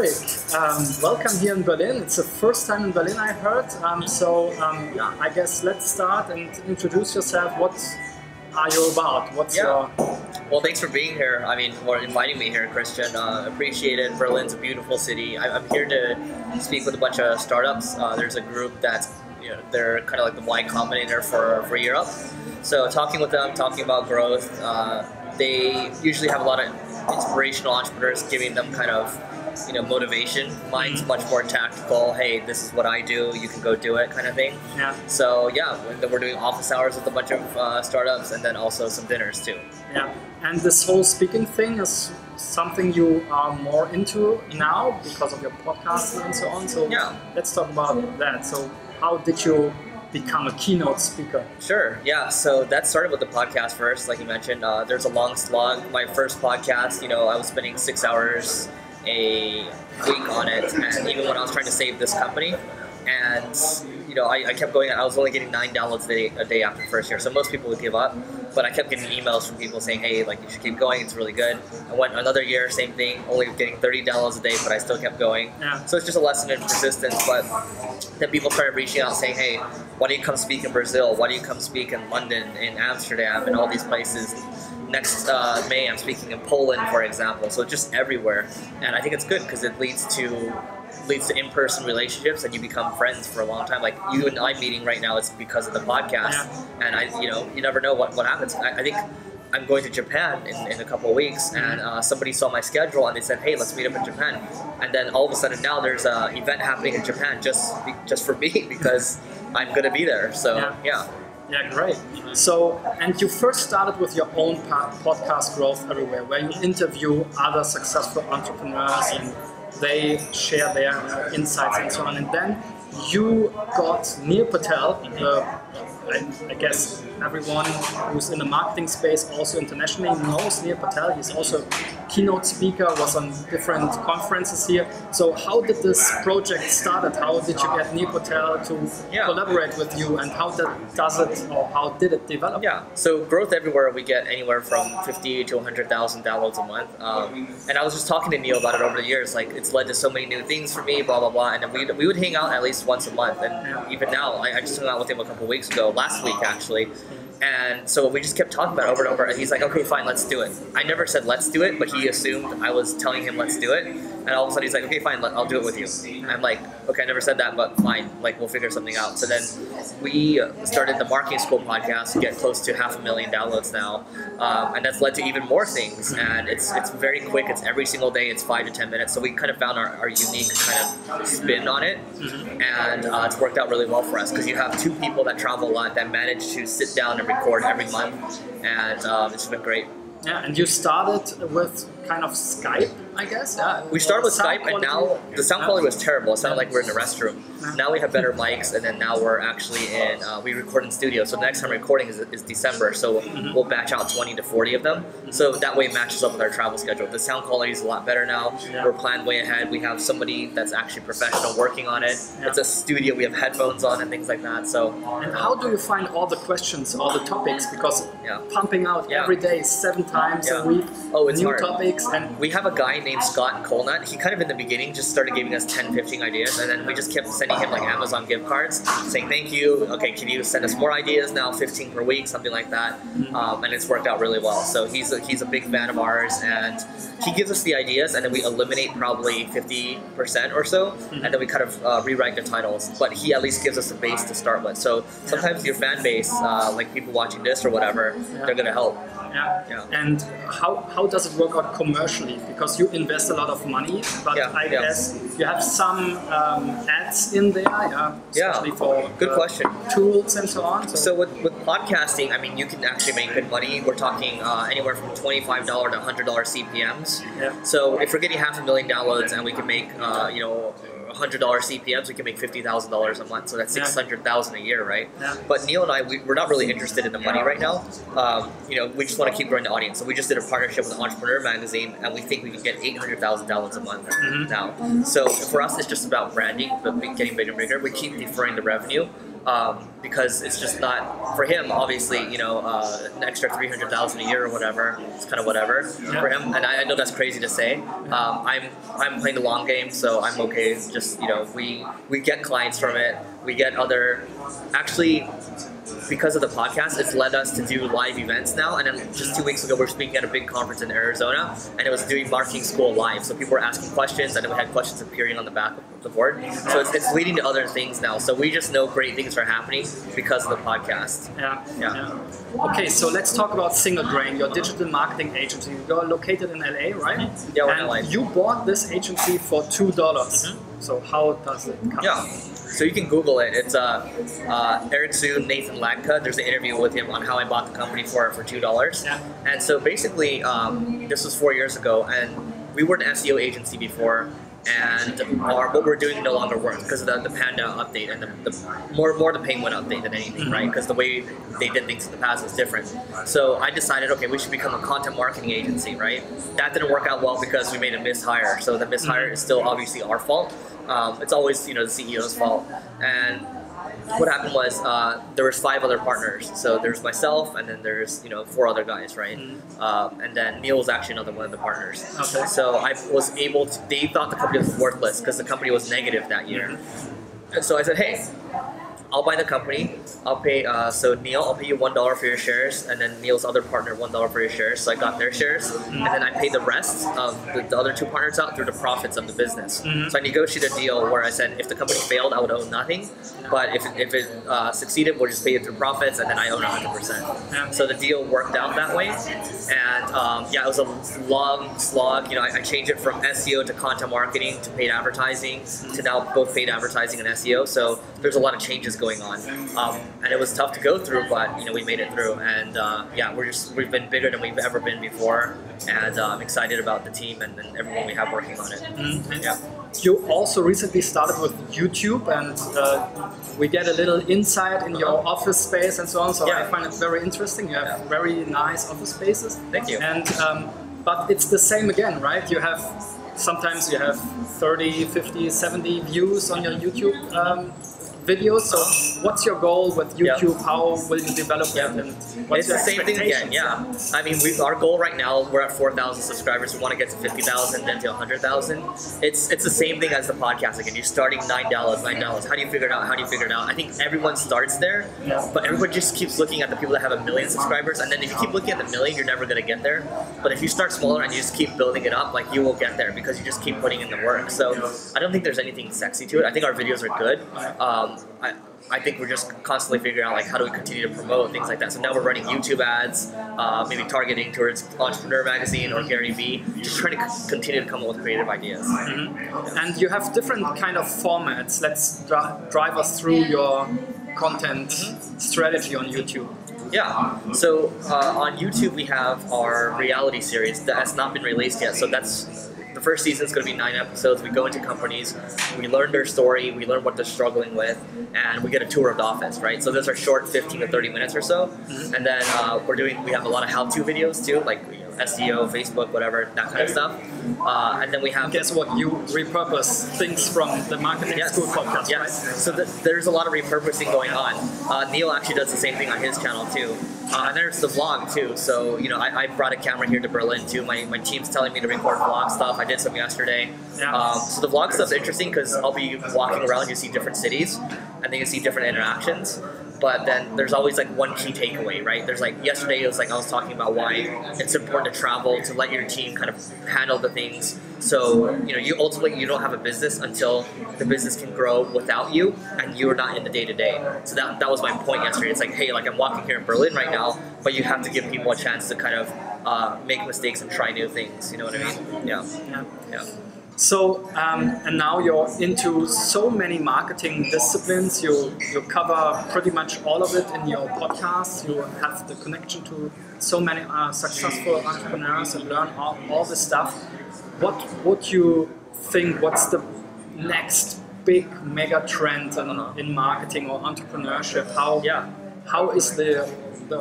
Eric, welcome here in Berlin. It's the first time in Berlin, I heard. I guess let's start and introduce yourself. What are you about? What's your... Well, thanks for being here. I mean, or inviting me here, Christian. Appreciate it. Berlin's a beautiful city. I'm here to speak with a bunch of startups. There's a group that's, they're kind of like the Y Combinator for Europe. So talking with them, talking about growth. They usually have a lot of inspirational entrepreneurs giving them kind of, motivation. Mine's much more tactical. Hey, this is what I do. You can go do it, kind of thing. Yeah. So yeah, we're doing office hours with a bunch of startups, and then also some dinners too. Yeah. And this whole speaking thing is something you are more into now because of your podcast and so on. So yeah, let's talk about that. So how did you become a keynote speaker? Sure, yeah. So that started with the podcast first, like you mentioned. There's a long slog. My first podcast, I was spending 6 hours a week on it, and even when I was trying to save this company, and I kept going. I was only getting 9 downloads a day after the first year, so most people would give up. But I kept getting emails from people saying, hey, like, you should keep going, it's really good. I went another year, same thing, only getting 30 downloads a day, but I still kept going. Yeah. So it's just a lesson in persistence. But then people started reaching out saying, hey, why don't you come speak in Brazil? Why don't you come speak in London, in Amsterdam, and all these places? Next May, I'm speaking in Poland, for example. So just everywhere. And I think it's good because it leads to in-person relationships, and you become friends for a long time. Like you and I meeting right now, it's because of the podcast. Yeah. And you never know what happens. I think I'm going to Japan in a couple of weeks, and somebody saw my schedule and they said, hey, let's meet up in Japan. And then all of a sudden now there's an event happening in Japan just for me because I'm going to be there. So yeah. Yeah, great. So, and you first started with your own podcast, Growth Everywhere, where you interview other successful entrepreneurs and they share their insights and so on. And then you got Neil Patel, I guess everyone who's in the marketing space, also internationally, knows Neil Patel. He's also a keynote speaker, was on different conferences here. So how did this project started? How did you get Neil Patel to collaborate with you, and how did it develop? Yeah, so Growth Everywhere, we get anywhere from 50 to 100,000 downloads a month. And I was just talking to Neil about it over the years. Like, it's led to so many new things for me, blah, blah, blah. And then we would hang out at least once a month. And even now, I just hung out with him a couple weeks ago, last week actually. And so we just kept talking about it over and over, and he's like, okay, fine, let's do it. I never said let's do it, but he assumed I was telling him let's do it. And all of a sudden he's like, okay, fine, I'll do it with you. I'm like, okay, I never said that, but fine, like, we'll figure something out. So then we started the Marketing School podcast, get close to 500,000 downloads now. And that's led to even more things. And it's very quick, it's every single day, it's 5 to 10 minutes. So we kind of found our unique kind of spin on it. And it's worked out really well for us, because you have two people that travel a lot that manage to sit down and record every month, and it's been great. Yeah, and you started with kind of Skype, I guess? Yeah. We started with Skype, and now the sound quality was terrible. It sounded like we're in the restroom. Now we have better mics, and then now we're actually in, we record in studio. So the next time recording is December, so we'll batch out 20 to 40 of them. So that way it matches up with our travel schedule. The sound quality is a lot better now. We're planned way ahead. We have somebody that's actually professional working on it. It's a studio. We have headphones on and things like that. So. And how do you find all the questions, all the topics? Because pumping out every day 7 times a week, it's new hard. topics. And we have a guy named Scott Colnut. He kind of in the beginning just started giving us 10, 15 ideas, and then we just kept sending him like Amazon gift cards saying thank you. Okay, can you send us more ideas now, 15 per week, something like that. And it's worked out really well. So he's a big fan of ours, and he gives us the ideas, and then we eliminate probably 50% or so, and then we kind of rewrite the titles. But he at least gives us a base to start with. So sometimes your fan base, like people watching this or whatever, they're gonna help. Yeah. And how does it work out commercially? Because you invest a lot of money, but I guess you have some ads in there, especially for good question. Tools and so on. So with podcasting, I mean, you can actually make good money. We're talking anywhere from $25 to $100 CPMs. Yeah. So if we're getting 500,000 downloads and we can make $100 CPMs, we can make $50,000 a month. So that's $600,000 a year, right? Yeah. But Neil and I, we're not really interested in the money right now. We just want to keep growing the audience. So we just did a partnership with Entrepreneur Magazine, and we think we can get 800,000 downloads a month now. So for us, it's just about branding, but getting bigger and bigger. We keep deferring the revenue. because it's just not for him. Obviously, an extra 300,000 a year or whatever. It's kind of whatever for him, and I know that's crazy to say. I'm playing the long game, so I'm okay. Just we get clients from it. We get other actually. Because of the podcast, it's led us to do live events now. And then just 2 weeks ago, we were speaking at a big conference in Arizona, and it was doing marketing school live. So people were asking questions, and then we had questions appearing on the back of the board. So it's leading to other things now. So we just know great things are happening because of the podcast. Yeah. Okay, so let's talk about Singlegrain, your digital marketing agency. You're located in LA, right? Yeah, we're in LA. You bought this agency for $2. So how does it come? Yeah. So you can Google it. It's Eric Siu, Nathan Latka. There's an interview with him on how I bought the company for $2. Yeah. And so basically, this was 4 years ago, and we were an SEO agency before, and what we're doing no longer works because of the Panda update and the more the Penguin update than anything, right? Because the way they did things in the past was different. So I decided, okay, we should become a content marketing agency, right? That didn't work out well because we made a mishire. So the mishire is still obviously our fault. It's always the CEO's fault. And what happened was there was 5 other partners. So there's myself, and then there's 4 other guys, right? And then Neil was actually another one of the partners. Okay. So I was able to. They thought the company was worthless because the company was negative that year. And so I said, hey, I'll buy the company. I'll pay. So Neil, I'll pay you $1 for your shares, and then Neil's other partner $1 for your shares. So I got their shares, and then I paid the rest of the other 2 partners out through the profits of the business. So I negotiated a deal where I said if the company failed, I would own nothing, but if it succeeded, we'll just pay it through profits, and then I own 100%. So the deal worked out that way, and it was a long slog. I changed it from SEO to content marketing to paid advertising to now both paid advertising and SEO. So there's a lot of changes going on, and it was tough to go through, but we made it through, and we've been bigger than we've ever been before, and I'm excited about the team and everyone we have working on it. You also recently started with YouTube, and we get a little insight in your office space and so on. So I find it very interesting. You have very nice office spaces. Thank you. And but it's the same again, right? Sometimes you have 30, 50, 70 views on your YouTube videos. So what's your goal with YouTube? How will you develop it? And what's it's the same thing again, I mean, our goal right now, we're at 4,000 subscribers. We want to get to 50,000, then to 100,000. It's the same thing as the podcast. Again, you're starting $9. How do you figure it out? I think everyone starts there, but everyone just keeps looking at the people that have 1 million subscribers. And then if you keep looking at the million, you're never going to get there. But if you start smaller and you just keep building it up, you will get there because you just keep putting in the work. So I don't think there's anything sexy to it. I think our videos are good. I think we're just constantly figuring out how do we continue to promote things like that. So now we're running YouTube ads, maybe targeting towards Entrepreneur Magazine or Gary Vee, just trying to continue to come up with creative ideas. And you have different kind of formats. Let's drive us through your content strategy on YouTube. Yeah, so on YouTube we have our reality series that has not been released yet. So that's the first season is going to be 9 episodes. We go into companies, we learn their story, we learn what they're struggling with, and we get a tour of the office, right? So those are short 15 to 30 minutes or so. And then we have a lot of how-to videos too, like SEO, Facebook, whatever, that kind of stuff. And then we have... Guess what? You repurpose things from the Marketing School podcast, right? So there's a lot of repurposing going on. Neil actually does the same thing on his channel too. And there's the vlog too. So, I brought a camera here to Berlin too. My team's telling me to record vlog stuff. I did some yesterday. So the vlog stuff's interesting because I'll be walking around, you see different cities, and then you see different interactions. But then there's always one key takeaway, right? There's yesterday it was I was talking about why it's important to travel, to let your team kind of handle the things. So, you ultimately you don't have a business until the business can grow without you and you're not in the day-to-day. So that was my point yesterday. It's hey, I'm walking here in Berlin right now, but you have to give people a chance to kind of make mistakes and try new things. You know what I mean? Yeah. So, and now you're into so many marketing disciplines. You cover pretty much all of it in your podcast. You have the connection to so many successful entrepreneurs and learn all this stuff. What would you think, what's the next big mega trend in marketing or entrepreneurship? how is the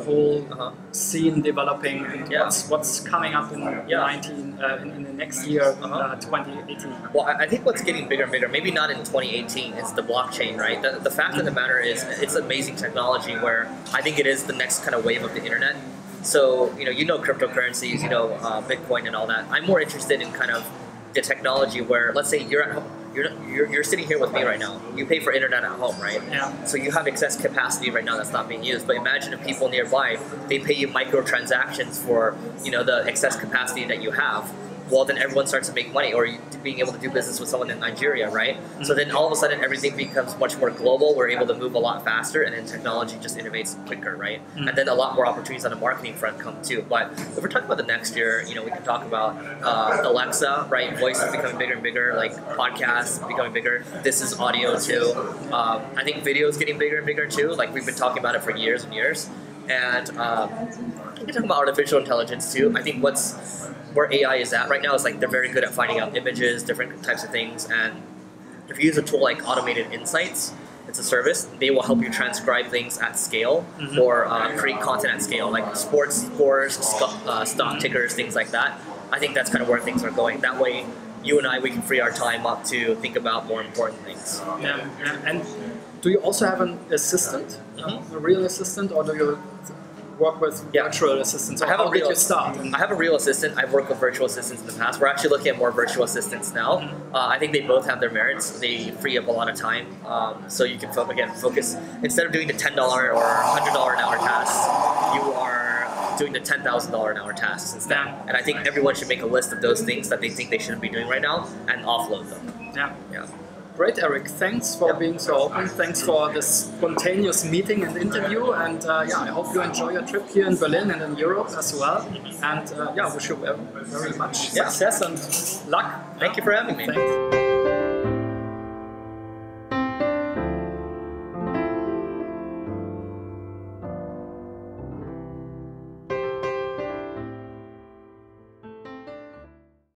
whole scene developing, and what's coming up in in the next year, 2018? Well, I think what's getting bigger and bigger, maybe not in 2018, is the blockchain, right? The fact of the matter is, it's amazing technology where I think it is the next kind of wave of the internet. So, you know cryptocurrencies, Bitcoin and all that. I'm more interested in kind of the technology where, let's say you're at home, you're sitting here with me right now. You pay for internet at home, right? Yeah. So you have excess capacity right now that's not being used. But imagine if people nearby, they pay you microtransactions for, the excess capacity that you have. Well, then everyone starts to make money, or being able to do business with someone in Nigeria, right? So then all of a sudden everything becomes much more global. We're able to move a lot faster, and then technology just innovates quicker, right? And then a lot more opportunities on the marketing front come too. But if we're talking about the next year, we can talk about Alexa, right? Voice is becoming bigger and bigger, like podcasts becoming bigger. This is audio too. I think video is getting bigger and bigger too. Like we've been talking about it for years and years. And we can talk about artificial intelligence too. I think where AI is at right now is like they're very good at finding out images, different types of things, and if you use a tool like Automated Insights, it's a service, they will help you transcribe things at scale or create content at scale, like sports scores, stock tickers, things like that. I think that's kind of where things are going. That way, you and we can free our time up to think about more important things. Yeah. And do you also have an assistant, a real assistant, or do you work with virtual assistants? I have a real assistant. I've worked with virtual assistants in the past. We're actually looking at more virtual assistants now. I think they both have their merits. They free up a lot of time. So you can, focus. Instead of doing the $10 or $100 an hour tasks, you are doing the $10,000 an hour tasks instead. And I think everyone should make a list of those things that they think they shouldn't be doing right now and offload them. Yeah. Great, Eric. Thanks for being so open. Thanks for this spontaneous meeting and interview. And I hope you enjoy your trip here in Berlin and in Europe as well. And wish you very much success and luck. Thank you for having me. Thanks.